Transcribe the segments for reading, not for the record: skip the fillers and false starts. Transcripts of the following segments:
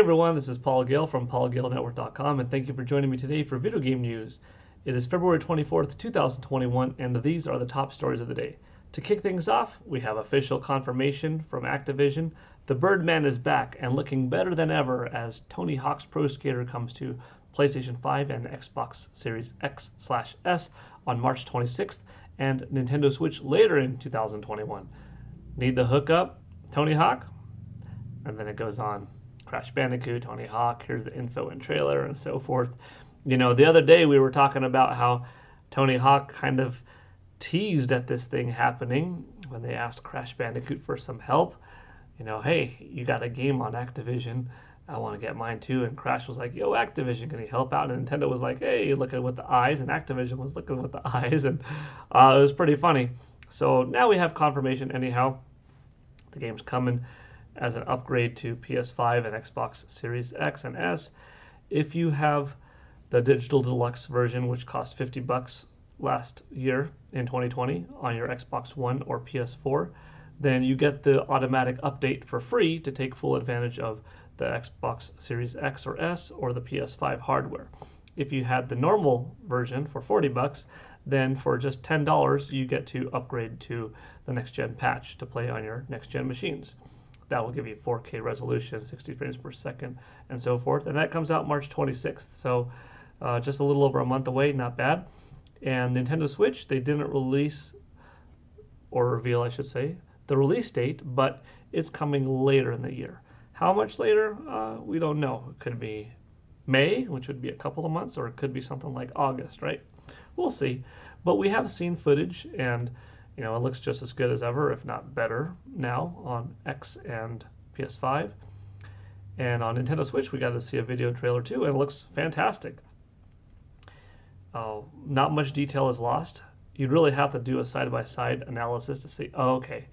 everyone, this is Paul Gale from PaulGaleNetwork.com, and thank you for joining me today for video game news. It is February 24th, 2021, and these are the top stories of the day. To kick things off, we have official confirmation from Activision. The Birdman is back and looking better than ever as Tony Hawk's Pro Skater comes to PlayStation 5 and Xbox Series X/S on March 26th, and Nintendo Switch later in 2021. Need the hookup, Tony Hawk? And then it goes on. Crash Bandicoot, Tony Hawk, here's the info and trailer, and so forth. You know, the other day we were talking about how Tony Hawk kind of teased at this thing happening when they asked Crash Bandicoot for some help. You know, hey, you got a game on Activision. I want to get mine too. And Crash was like, yo, Activision, can you help out? And Nintendo was like, hey, looking with the eyes. And Activision was looking with the eyes. And it was pretty funny. So now we have confirmation anyhow. The game's coming as an upgrade to PS5 and Xbox Series X and S. If you have the digital deluxe version, which cost $50 last year in 2020 on your Xbox One or PS4, then you get the automatic update for free to take full advantage of the Xbox Series X or S or the PS5 hardware. If you had the normal version for $40, then for just $10 you get to upgrade to the next gen patch to play on your next gen machines. That will give you 4K resolution, 60 frames per second, and so forth. And that comes out March 26th, so just a little over a month away, not bad. And Nintendo Switch, they didn't release, or reveal, I should say, the release date, but it's coming later in the year. How much later? We don't know. It could be May, which would be a couple of months, or it could be something like August, right? We'll see. But we have seen footage, and you know, it looks just as good as ever, if not better, now on X and PS5. And on Nintendo Switch, we got to see a video trailer too, and it looks fantastic. Not much detail is lost. You'd really have to do a side-by-side analysis to see, oh, okay.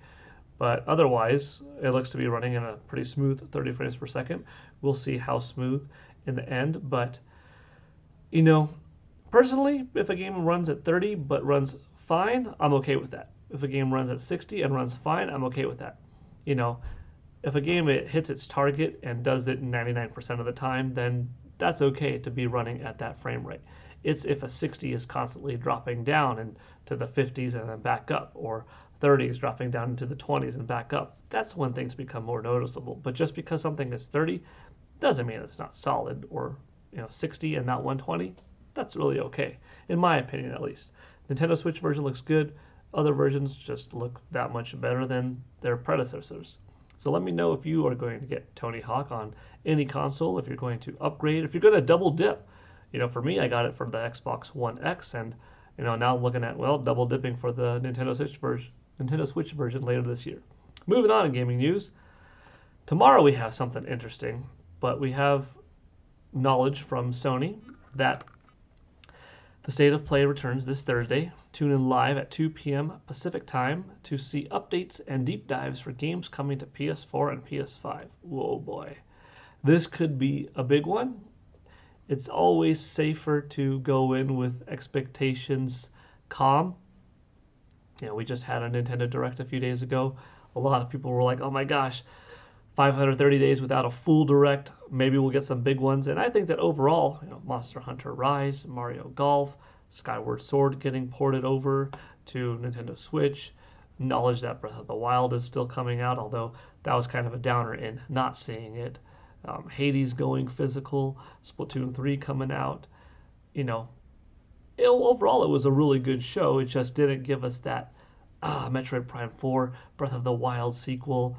But otherwise, it looks to be running in a pretty smooth 30 frames per second. We'll see how smooth in the end. But, you know, personally, if a game runs at 30 but runs fine, I'm okay with that. If a game runs at 60 and runs fine, I'm okay with that. You know, if a game it hits its target and does it 99% of the time, then that's okay to be running at that frame rate. It's if a 60 is constantly dropping down into the 50s and then back up, or 30 is dropping down into the 20s and back up. That's when things become more noticeable. But just because something is 30 doesn't mean it's not solid, or 60 and not 120. That's really okay, in my opinion at least. Nintendo Switch version looks good. Other versions just look that much better than their predecessors. So let me know if you are going to get Tony Hawk on any console, if you're going to upgrade, if you're going to double dip. For me, I got it for the Xbox One X, and now I'm looking at, well, double dipping for the Nintendo Switch version later this year. Moving on in gaming news. Tomorrow we have something interesting, but we have knowledge from Sony that the State of Play returns this Thursday. Tune in live at 2 p.m. Pacific Time to see updates and deep dives for games coming to PS4 and PS5. Whoa, boy. This could be a big one. It's always safer to go in with expectations calm. We just had a Nintendo Direct a few days ago. A lot of people were like, oh my gosh, 530 days without a full Direct. Maybe we'll get some big ones. And I think that overall, Monster Hunter Rise, Mario Golf, Skyward Sword getting ported over to Nintendo Switch, knowledge that Breath of the Wild is still coming out, although that was kind of a downer in not seeing it. Hades going physical, Splatoon 3 coming out. Overall it was a really good show. It just didn't give us that Metroid Prime 4, Breath of the Wild sequel.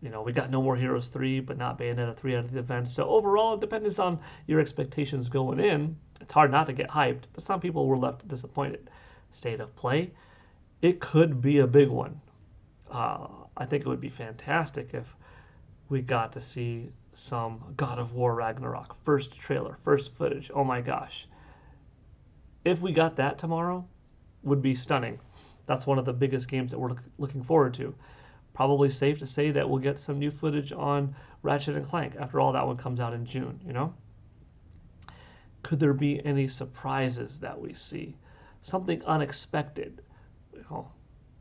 We got No More Heroes 3, but not Bayonetta 3 out of the event. So overall, it depends on your expectations going in. It's hard not to get hyped, but some people were left disappointed. State of Play, it could be a big one. I think it would be fantastic if we got to see some God of War Ragnarok. First trailer, first footage. Oh my gosh. If we got that tomorrow, would be stunning. That's one of the biggest games that we're looking forward to. Probably safe to say that we'll get some new footage on Ratchet & Clank. After all, that one comes out in June, Could there be any surprises that we see? Something unexpected.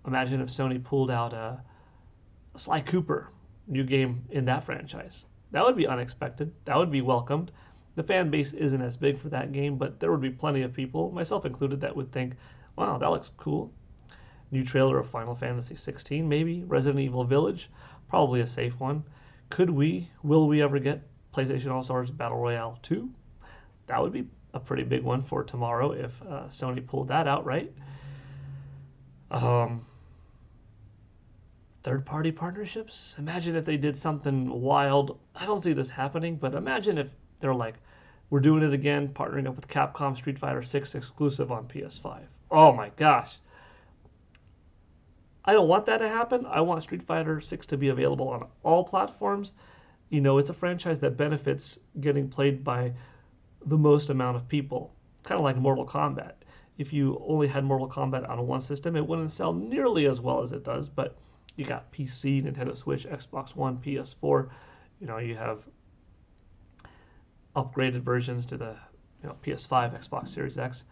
Imagine if Sony pulled out a Sly Cooper new game in that franchise. That would be unexpected. That would be welcomed. The fan base isn't as big for that game, but there would be plenty of people, myself included, that would think, wow, that looks cool. New trailer of Final Fantasy 16, maybe. Resident Evil Village, probably a safe one. Will we ever get PlayStation All-Stars Battle Royale 2? That would be a pretty big one for tomorrow if Sony pulled that out, right? Third-party partnerships? Imagine if they did something wild. I don't see this happening, but imagine if they're like, we're doing it again, partnering up with Capcom Street Fighter 6 exclusive on PS5. Oh my gosh. I don't want that to happen. I want Street Fighter 6 to be available on all platforms. You know, it's a franchise that benefits getting played by the most amount of people. Kind of like Mortal Kombat. If you only had Mortal Kombat on one system, it wouldn't sell nearly as well as it does, but you got PC, Nintendo Switch, Xbox One, PS4. You know, you have upgraded versions to the PS5, Xbox Series X.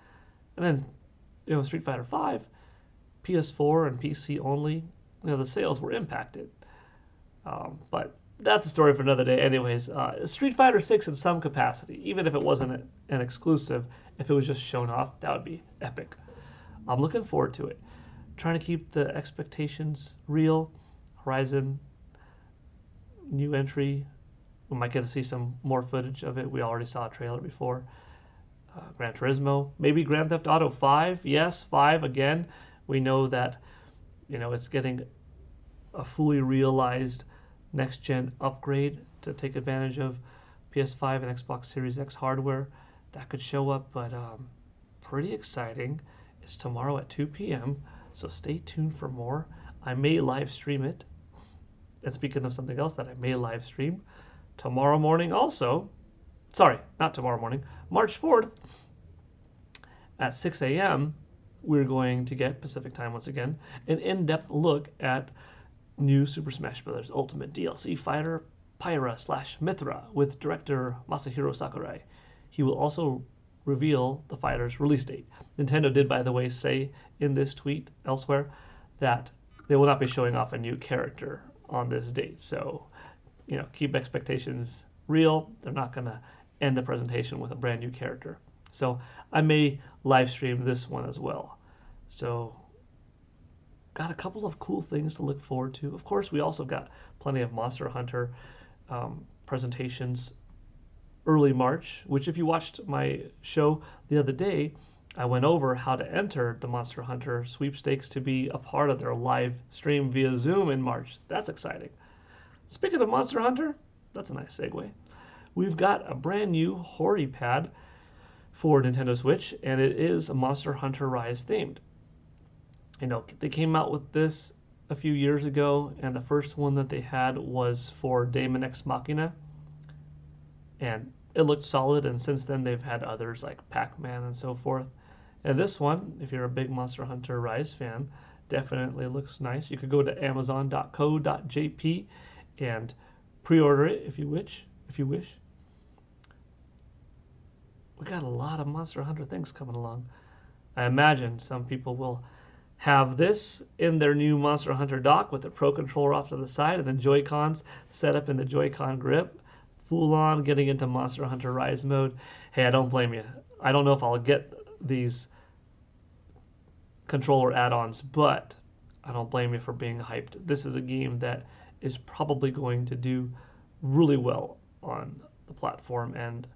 And then, Street Fighter 5, PS4 and PC only, the sales were impacted. But that's a story for another day. Anyways, Street Fighter 6 in some capacity, even if it wasn't an exclusive, if it was just shown off, that would be epic. I'm looking forward to it. Trying to keep the expectations real. Horizon, new entry. We might get to see some more footage of it. We already saw a trailer before. Gran Turismo, maybe Grand Theft Auto 5. Yes, 5 again. We know that, it's getting a fully realized next-gen upgrade to take advantage of PS5 and Xbox Series X hardware. That could show up, but pretty exciting. It's tomorrow at 2 p.m., so stay tuned for more. I may live stream it. And speaking of something else that I may live stream, tomorrow morning also, sorry, not tomorrow morning, March 4th at 6 a.m., we're going to get, Pacific time once again, an in-depth look at new Super Smash Bros. Ultimate DLC fighter Pyra / Mythra with director Masahiro Sakurai. He will also reveal the fighter's release date. Nintendo did, by the way, say in this tweet elsewhere that they will not be showing off a new character on this date. So, keep expectations real. They're not going to end the presentation with a brand new character. So I may live stream this one as well. So got a couple of cool things to look forward to. Of course, we also got plenty of Monster Hunter presentations early March, which if you watched my show the other day, I went over how to enter the Monster Hunter sweepstakes to be a part of their live stream via Zoom in March. That's exciting. Speaking of Monster Hunter, that's a nice segue. We've got a brand new Hori pad for Nintendo Switch, and it is a Monster Hunter Rise themed. They came out with this a few years ago, and the first one that they had was for Daemon X Machina, and it looked solid, and since then they've had others like Pac-Man and so forth. And this one, if you're a big Monster Hunter Rise fan, definitely looks nice. You could go to amazon.co.jp and pre-order it if you wish. We got a lot of Monster Hunter things coming along. I imagine some people will have this in their new Monster Hunter dock with the Pro Controller off to the side and the Joy-Cons set up in the Joy-Con grip. Full on getting into Monster Hunter Rise mode. Hey, I don't blame you. I don't know if I'll get these controller add-ons, but I don't blame you for being hyped. This is a game that is probably going to do really well on the platform, and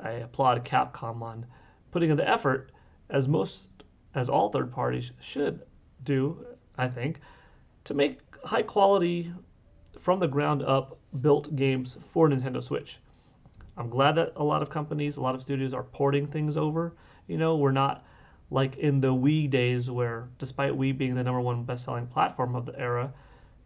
I applaud Capcom on putting in the effort, as all third parties should do, I think, to make high quality, from the ground up built games for Nintendo Switch. I'm glad that a lot of companies, a lot of studios are porting things over. We're not like in the Wii days where, despite Wii being the #1 best-selling platform of the era,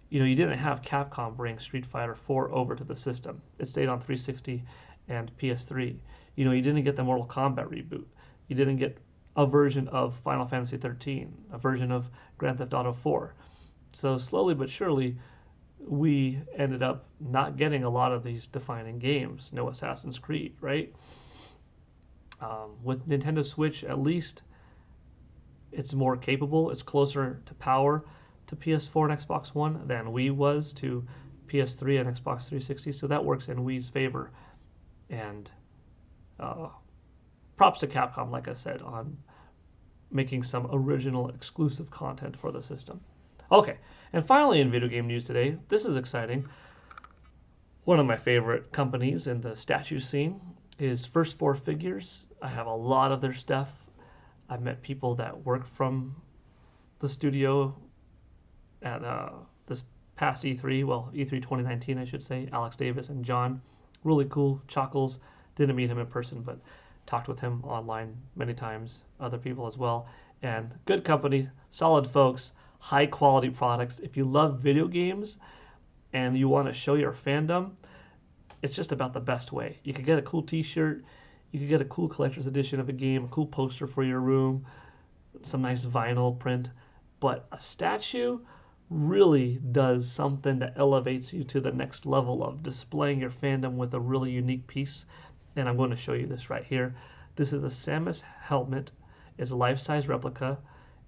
you didn't have Capcom bring Street Fighter 4 over to the system. It stayed on 360 and PS3. You didn't get the Mortal Kombat reboot. You didn't get a version of Final Fantasy 13, a version of Grand Theft Auto 4. So slowly but surely, we ended up not getting a lot of these defining games. No Assassin's Creed, right? With Nintendo Switch, at least it's more capable. It's closer to power to PS4 and Xbox One than Wii was to PS3 and Xbox 360, so that works in Wii's favor. And props to Capcom, like I said, on making some original exclusive content for the system. Okay, and finally in video game news today, this is exciting. One of my favorite companies in the statue scene is First 4 Figures. I have a lot of their stuff. I've met people that work from the studio at this past E3, well, E3 2019, I should say. Alex Davis and John, really cool. Chuckles, didn't meet him in person, but talked with him online many times. Other people as well. And good company, solid folks, high quality products. If you love video games and you want to show your fandom, it's just about the best way. You could get a cool t-shirt, you could get a cool collector's edition of a game, a cool poster for your room, some nice vinyl print, but a statue really does something that elevates you to the next level of displaying your fandom with a really unique piece. And I'm going to show you this right here. This is the Samus Helmet. It's a life-size replica,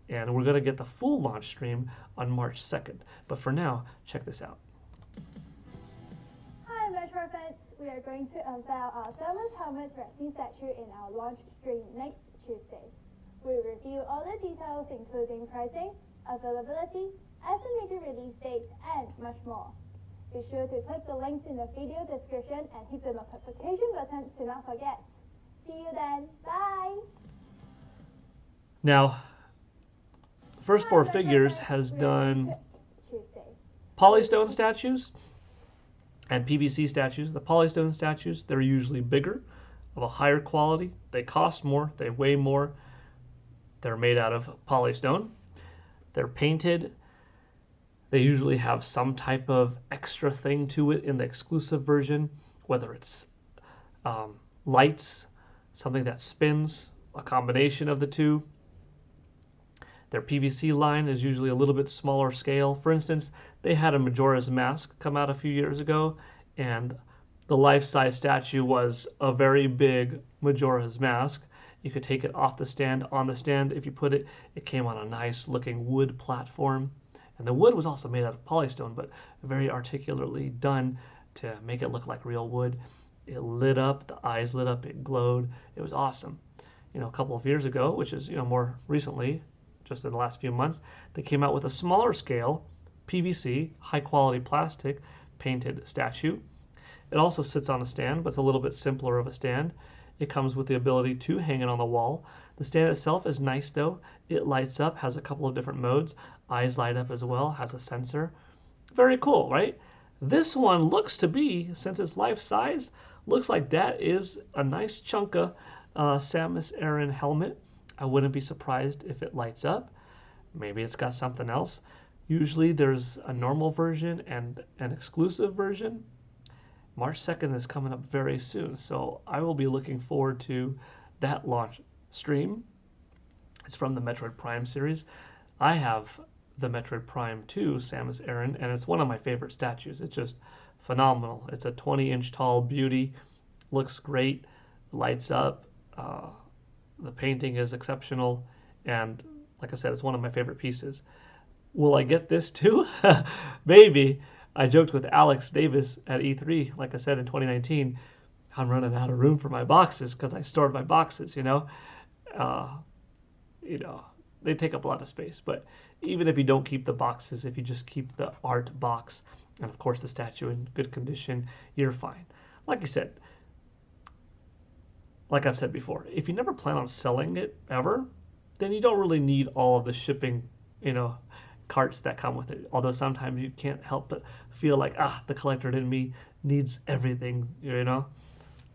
and we're going to get the full launch stream on March 2nd. But for now, check this out. Hi Metroid fans, we are going to unveil our Samus Helmet resin statue in our launch stream next Tuesday. We'll review all the details including pricing, availability, estimated release date, and much more. Be sure to click the links in the video description and hit the notification button to not forget. See you then. Bye! Now, First 4 Figures has done polystone statues and PVC statues. The polystone statues, they're usually bigger, of a higher quality. They cost more, they weigh more. They're made out of polystone. They're painted. They usually have some type of extra thing to it in the exclusive version, whether it's lights, something that spins, a combination of the two. Their PVC line is usually a little bit smaller scale. For instance, they had a Majora's Mask come out a few years ago, and the life-size statue was a very big Majora's Mask. You could take it off the stand. On the stand, if you put it, it came on a nice looking wood platform. And the wood was also made out of polystone, but very articulately done to make it look like real wood. It lit up, the eyes lit up, it glowed. It was awesome. A couple of years ago, which is, more recently, just in the last few months, they came out with a smaller scale, PVC, high quality plastic, painted statue. It also sits on a stand, but it's a little bit simpler of a stand. It comes with the ability to hang it on the wall. The stand itself is nice though. It lights up, has a couple of different modes. Eyes light up as well, has a sensor. Very cool, right? This one looks to be, since it's life size, looks like that is a nice chunk of Samus Aran helmet. I wouldn't be surprised if it lights up. Maybe it's got something else. Usually there's a normal version and an exclusive version. March 2nd is coming up very soon, so I will be looking forward to that launch stream. It's from the Metroid Prime series. I have the Metroid Prime 2 Samus Aran, and it's one of my favorite statues. It's just phenomenal. It's a 20-inch tall beauty, looks great, lights up. The painting is exceptional, and like I said, it's one of my favorite pieces. Will I get this too? Maybe. I joked with Alex Davis at E3, like I said, in 2019, I'm running out of room for my boxes because I stored my boxes, they take up a lot of space. But even if you don't keep the boxes, if you just keep the art box, and of course the statue in good condition, you're fine. Like I said, like I've said before, if you never plan on selling it ever, then you don't really need all of the shipping, carts that come with it. Although sometimes you can't help but feel like, the collector in me needs everything,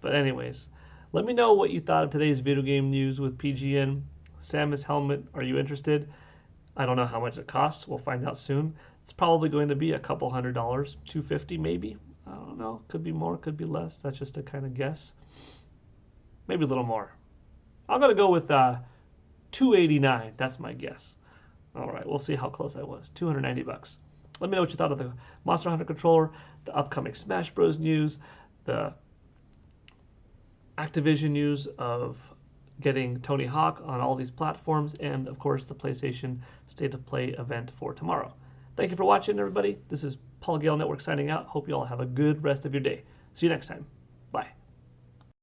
But anyways, let me know what you thought of today's video game news with PGN. Samus Helmet, are you interested? I don't know how much it costs. We'll find out soon. It's probably going to be a couple $100, $250 maybe. I don't know. Could be more, could be less. That's just a kind of guess. Maybe a little more. I'm going to go with $289. That's my guess. All right, we'll see how close I was. $290. Let me know what you thought of the Monster Hunter controller, the upcoming Smash Bros. News, the Activision news of getting Tony Hawk on all these platforms, and of course the PlayStation State of Play event for tomorrow. Thank you for watching, everybody. This is Paul Gale Network signing out. Hope you all have a good rest of your day. See you next time. Bye.